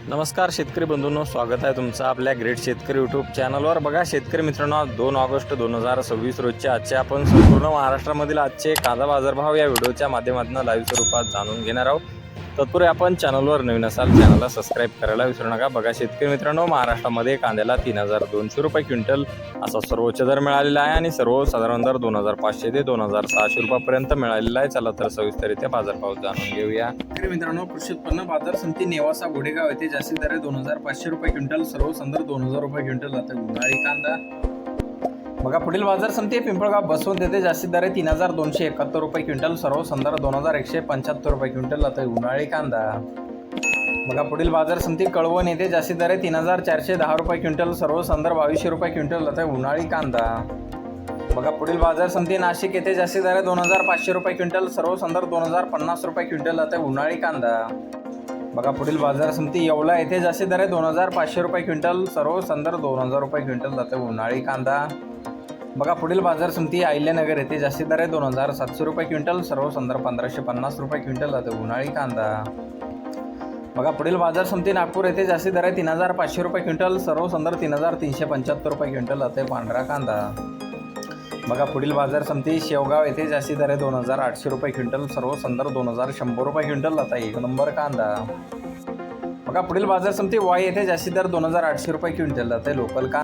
नमस्कार शेतकरी बंधूंनो, स्वागत आहे तुमचं आपल्या ग्रेट शेतकरी यूट्यूब चॅनलवर। बघा शेतकरी मित्रांनो, 2 ऑगस्ट 2026 रोजचे आजचे आपण संपूर्ण महाराष्ट्रामधील आजचे कांदा बाजारभाव या व्हिडिओच्या माध्यमातून लाईव्ह स्वरूपात जाणून घेणार आहोत। तत्पूर्वी आपण चॅनलवर नवीन असाल चॅनलला सबस्क्राईब करायला विसरू नका। बघा शेतकरी मित्रांनो, महाराष्ट्रामध्ये कांद्याला 3200 रुपये क्विंटल असा सर्वोच्च दर मिळालेला आहे आणि सर्वसाधारण दर 2500 ते 2600 रुपयापर्यंत मिळालेला आहे। चला तर सविस्तररित्या बाजारभाव जाणून घेऊया। शेतकरी मित्रांनो, कृषी उत्पन्न बाजार समिती नेवासा घोडेगाव येथे जास्तीत दर 2500 रुपये क्विंटल, सर्वसाधारण 2000 रुपये क्विंटल आता उन्हाळी कांदा। बघा पुढील बाजार समिती पिंपळगाव बसवंत येथे जास्तीत दर 3271 रुपये क्विंटल, सर्वसाधारण 2175 रुपये क्विंटल आता उन्हाळी कांदा। बघा पुढील बाजार समिती कळवण येथे जास्तीत दर 3410 रुपये क्विंटल, सर्वसाधारण 2200 रुपये क्विंटल आता उन्हाळी कांदा। बघा पुढील बाजार समिती नाशिक येथे जास्तीत दर 2500 रुपये क्विंटल, सर्वसाधारण 2050 रुपये क्विंटल आता उन्हाळी कांदा। बघा पुढील बाजार समिती येवला येथे जास्तीत दर 2500 रुपये क्विंटल, सर्वसाधारण 2000 रुपये क्विंटल आता उन्हाळी कांदा। बघा पुढील बाजार समिती अहिल्यानगर येथे जास्तीत दर 2700 रुपये क्विंटल, सर्वसाधारण 1550 रुपये क्विंटल आता उन्हाळी कांदा। बघा पुढील बाजार समिती नागपूर येथे जास्तीत दर 3500 रुपये क्विंटल, सर्वसाधारण 3375 रुपये क्विंटल आता पांढरा कांदा। बघा पुढील बाजार समिती शेवगाव येथे जास्तीत दर 2800 रुपये क्विंटल, सर्वसाधारण 2100 रुपये क्विंटल आता 1 नंबर कांदा। बघा पुढील बाजार समिती वाई येथे जास्तीत दर 2800 रुपये क्विंटल आता लोकल कांदा।